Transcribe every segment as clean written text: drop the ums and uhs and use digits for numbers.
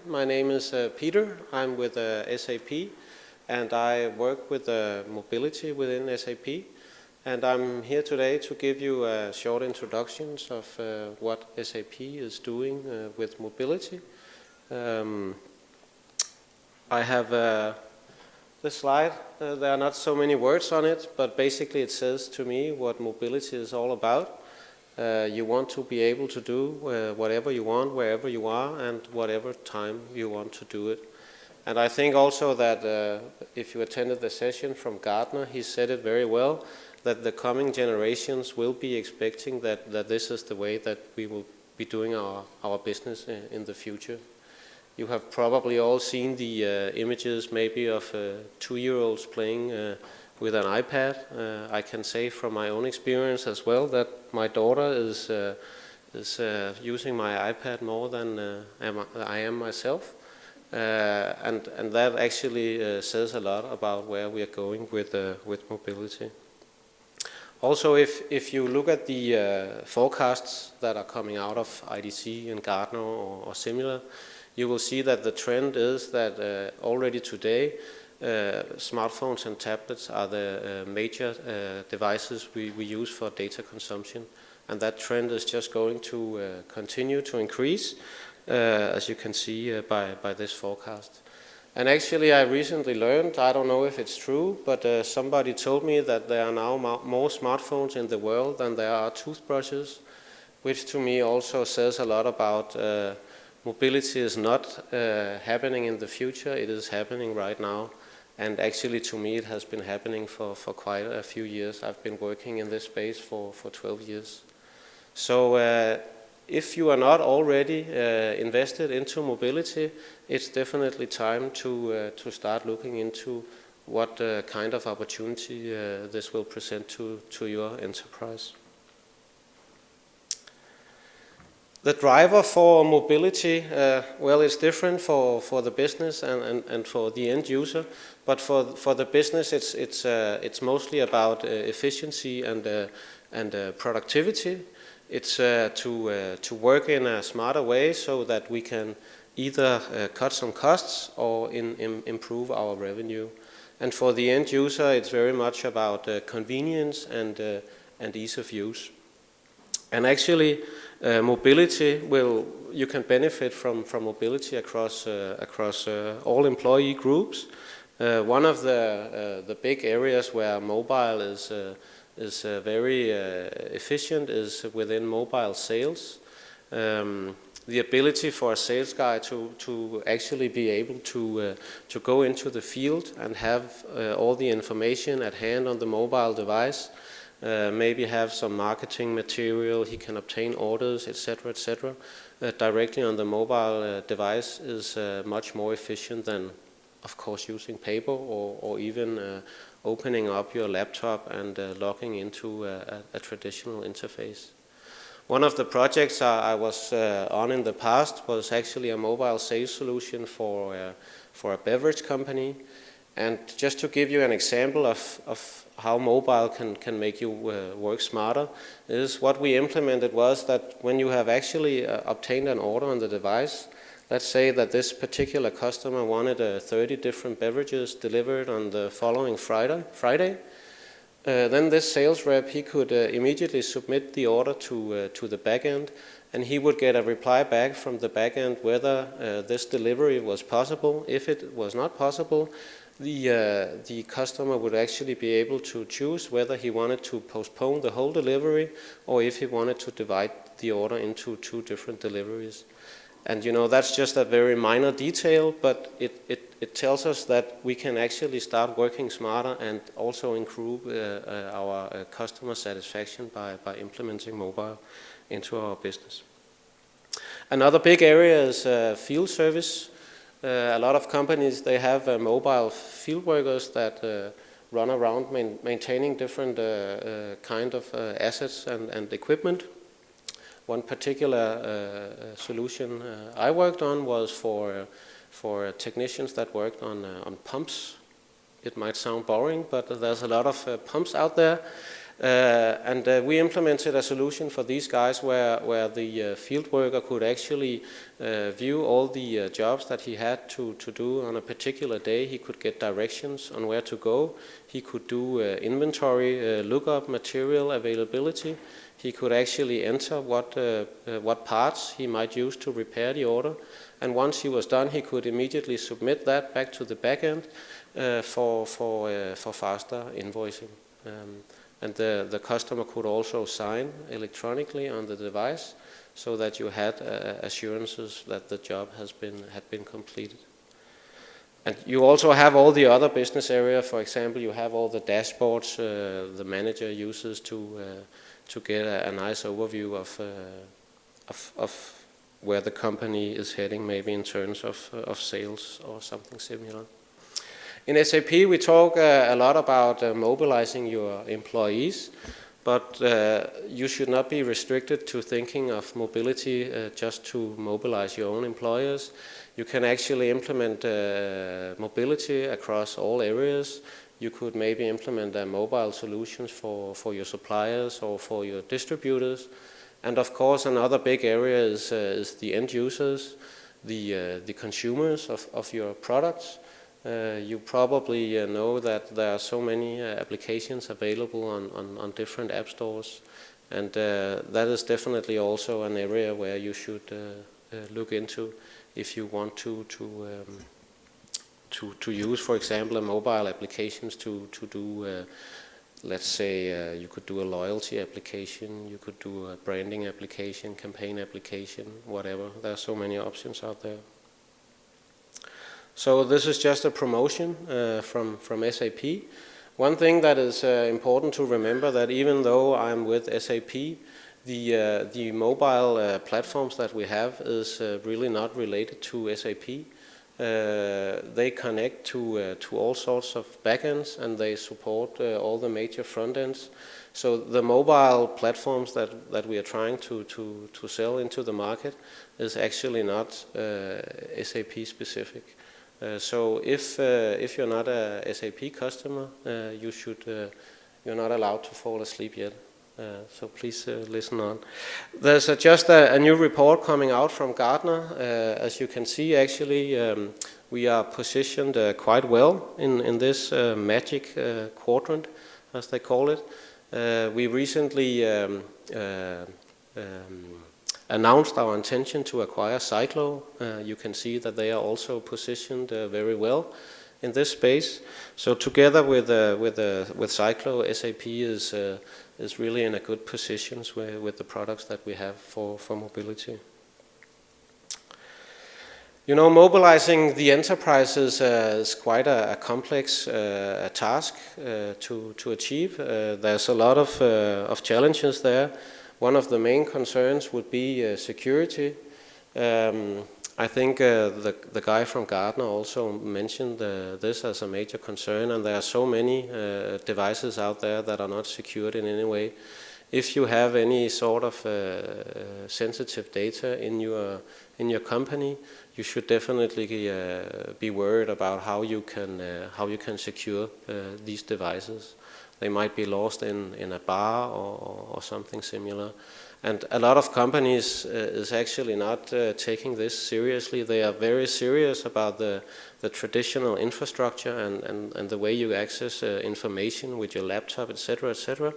My name is Peter. I'm with SAP, and I work with mobility within SAP. And I'm here today to give you a short introduction of what SAP is doing with mobility. I have this slide. There are not so many words on it, but basically it says to me what mobility is all about. You want to be able to do whatever you want, wherever you are, and whatever time you want to do it. And I think also that if you attended the session from Gartner, he said it very well, that the coming generations will be expecting that this is the way that we will be doing our business in the future. You have probably all seen the images maybe of 2-year-olds playing with an iPad. I can say from my own experience as well that my daughter is using my iPad more than I am myself. And that actually says a lot about where we are going with mobility. Also, if you look at the forecasts that are coming out of IDC and Gartner or similar, you will see that the trend is that already today smartphones and tablets are the major devices we use for data consumption, and that trend is just going to continue to increase, as you can see by this forecast. And actually I recently learned, I don't know if it's true, but somebody told me that there are now more smartphones in the world than there are toothbrushes, which to me also says a lot about mobility is not happening in the future, it is happening right now. And actually to me it has been happening for quite a few years. I've been working in this space for 12 years. So if you are not already invested into mobility, it's definitely time to start looking into what kind of opportunity this will present to your enterprise. The driver for mobility, well, it's different for the business and for the end user. But for the business, it's mostly about efficiency and productivity. It's to work in a smarter way so that we can either cut some costs or improve our revenue. And for the end user, it's very much about convenience and ease of use. And actually, mobility you can benefit from mobility across all employee groups. One of the big areas where mobile is very efficient is within mobile sales. The ability for a sales guy to actually be able to go into the field and have all the information at hand on the mobile device. Maybe have some marketing material, he can obtain orders, etc., directly on the mobile device is much more efficient than, of course, using paper or even opening up your laptop and logging into a traditional interface. One of the projects I was on in the past was actually a mobile sales solution for a beverage company. And just to give you an example of how mobile can make you work smarter, is what we implemented was that when you have actually obtained an order on the device, let's say that this particular customer wanted 30 different beverages delivered on the following Friday, then this sales rep, he could immediately submit the order to the backend, and he would get a reply back from the backend whether this delivery was possible. If it was not possible, the customer would actually be able to choose whether he wanted to postpone the whole delivery or if he wanted to divide the order into 2 different deliveries. And you know, that's just a very minor detail, but it tells us that we can actually start working smarter and also improve our customer satisfaction by implementing mobile into our business. Another big area is field service. A lot of companies, they have mobile field workers that run around maintaining different kind of assets and equipment. One particular solution I worked on was for technicians that worked on pumps. It might sound boring, but there's a lot of pumps out there. And we implemented a solution for these guys where the field worker could actually view all the jobs that he had to do on a particular day. He could get directions on where to go. He could do inventory, look up material availability. He could actually enter what parts he might use to repair the order. And once he was done, he could immediately submit that back to the back end for faster invoicing. And the customer could also sign electronically on the device so that you had assurances that the job had been completed. And you also have all the other business area. For example, you have all the dashboards the manager uses to get a nice overview of where the company is heading, maybe in terms of sales or something similar. In SAP, we talk a lot about mobilizing your employees, but you should not be restricted to thinking of mobility just to mobilize your own employers. You can actually implement mobility across all areas. You could maybe implement mobile solutions for your suppliers or for your distributors. And of course, another big area is the end users, the consumers of your products. You probably know that there are so many applications available on different app stores, and that is definitely also an area where you should look into if you want to use, for example, mobile applications to do, let's say, you could do a loyalty application, you could do a branding application, campaign application, whatever. There are so many options out there. So this is just a promotion from SAP. One thing that is important to remember, that even though I'm with SAP, the mobile platforms that we have is really not related to SAP. They connect to all sorts of backends, and they support all the major front ends. So the mobile platforms that we are trying to sell into the market is actually not SAP specific. So if you're not a SAP customer, you're not allowed to fall asleep yet. So please listen on. There's just a new report coming out from Gartner. As you can see, actually, we are positioned quite well in this magic quadrant, as they call it. We recently announced our intention to acquire Cyclo. You can see that they are also positioned very well in this space. So together with Cyclo, SAP is really in a good position with the products that we have for mobility. You know, mobilizing the enterprise is quite a complex task to achieve. There's a lot of challenges there. One of the main concerns would be security. I think the guy from Gartner also mentioned this as a major concern, and there are so many devices out there that are not secured in any way. If you have any sort of sensitive data in your company, you should definitely be worried about how you can secure these devices. They might be lost in a bar or something similar. And a lot of companies is actually not taking this seriously. They are very serious about the traditional infrastructure and the way you access information with your laptop, etc., etc.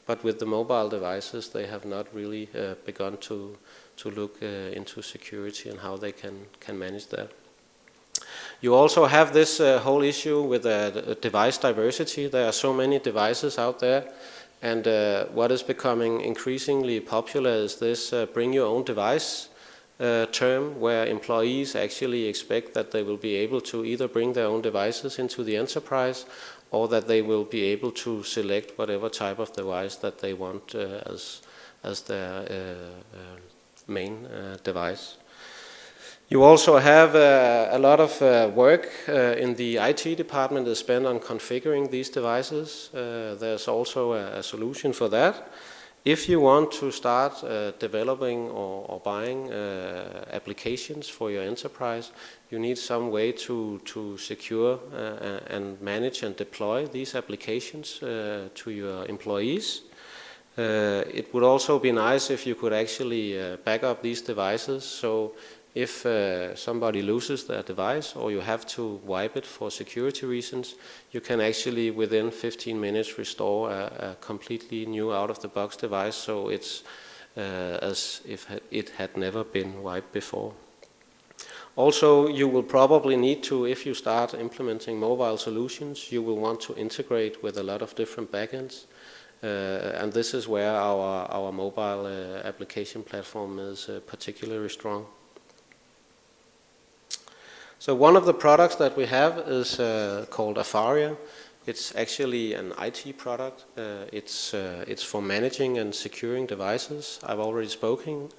But with the mobile devices, they have not really begun to look into security and how they can manage that. You also have this whole issue with device diversity. There are so many devices out there, and what is becoming increasingly popular is this bring your own device term, where employees actually expect that they will be able to either bring their own devices into the enterprise, or that they will be able to select whatever type of device that they want as their main device. You also have a lot of work in the IT department is spent on configuring these devices. There's also a solution for that. If you want to start developing or buying applications for your enterprise, you need some way to secure and manage and deploy these applications to your employees. It would also be nice if you could actually back up these devices. So if somebody loses their device or you have to wipe it for security reasons, you can actually within 15 minutes restore a completely new out-of-the-box device, so it's as if it had never been wiped before. Also, you will probably need to, if you start implementing mobile solutions, you will want to integrate with a lot of different backends. And this is where our mobile application platform is particularly strong. So one of the products that we have is called Afaria. It's actually an IT product. It's for managing and securing devices. I've already spoken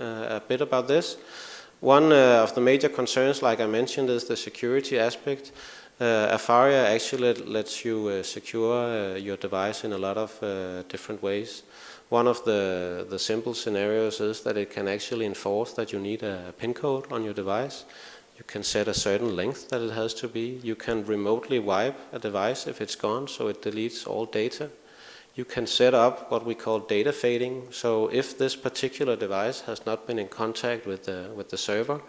a bit about this. One of the major concerns, like I mentioned, is the security aspect. Afaria actually lets you secure your device in a lot of different ways. One of the simple scenarios is that it can actually enforce that you need a PIN code on your device. You can set a certain length that it has to be. You can remotely wipe a device if it's gone, so it deletes all data. You can set up what we call data fading. So if this particular device has not been in contact with the server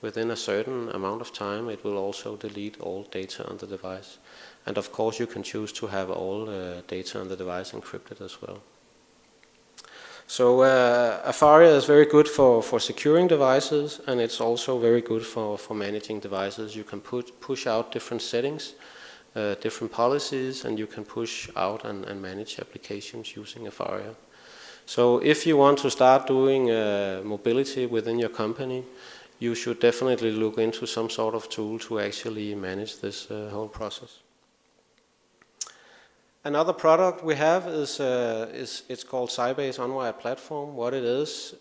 within a certain amount of time, it will also delete all data on the device. And of course, you can choose to have all data on the device encrypted as well. So Afaria is very good for securing devices, and it's also very good for managing devices. You can push out different settings, different policies, and you can push out and manage applications using Afaria. So if you want to start doing mobility within your company, you should definitely look into some sort of tool to actually manage this whole process. Another product we have is it's called Sybase Unwired Platform. What it is,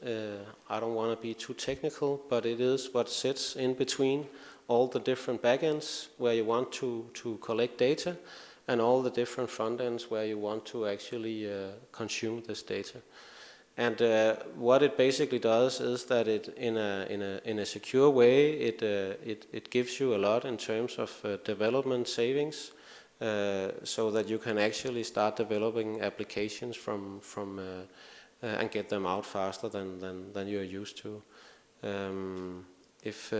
I don't want to be too technical, but it is what sits in between all the different backends where you want to collect data and all the different front ends where you want to actually consume this data. And what it basically does is that it, in a secure way, it gives you a lot in terms of development savings. So that you can actually start developing applications from and get them out faster than you're used to. If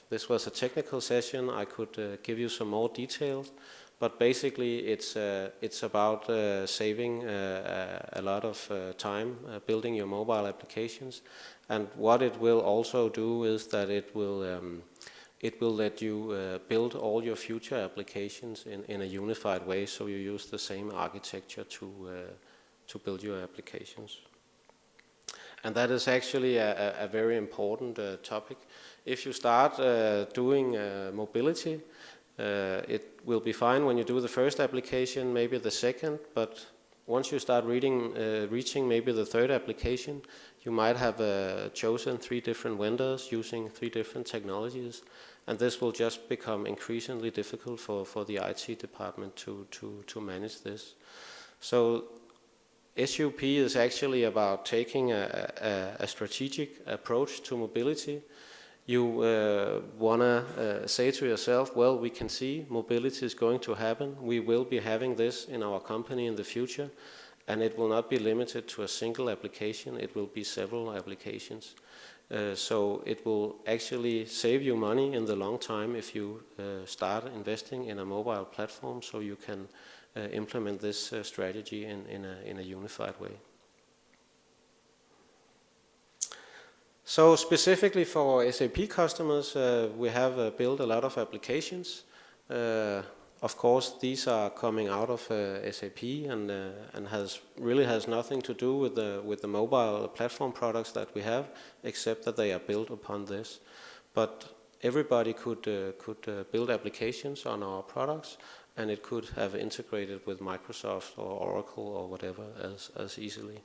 this was a technical session, I could give you some more details, but basically it's about saving a lot of time building your mobile applications, and what it will also do is that it will let you build all your future applications in a unified way, so you use the same architecture to build your applications. And that is actually a very important topic. If you start doing mobility, it will be fine when you do the first application, maybe the second, but once you start reaching maybe the third application, you might have chosen 3 different vendors using 3 different technologies, and this will just become increasingly difficult for the IT department to manage this. So SUP is actually about taking a strategic approach to mobility. You want to say to yourself, well, we can see mobility is going to happen. We will be having this in our company in the future, and it will not be limited to a single application. It will be several applications. So it will actually save you money in the long time if you start investing in a mobile platform, so you can implement this strategy in a unified way. So specifically for SAP customers, we have built a lot of applications. Of course, these are coming out of SAP and really has nothing to do with the mobile platform products that we have, except that they are built upon this. But everybody could build applications on our products, and it could have integrated with Microsoft or Oracle or whatever as easily.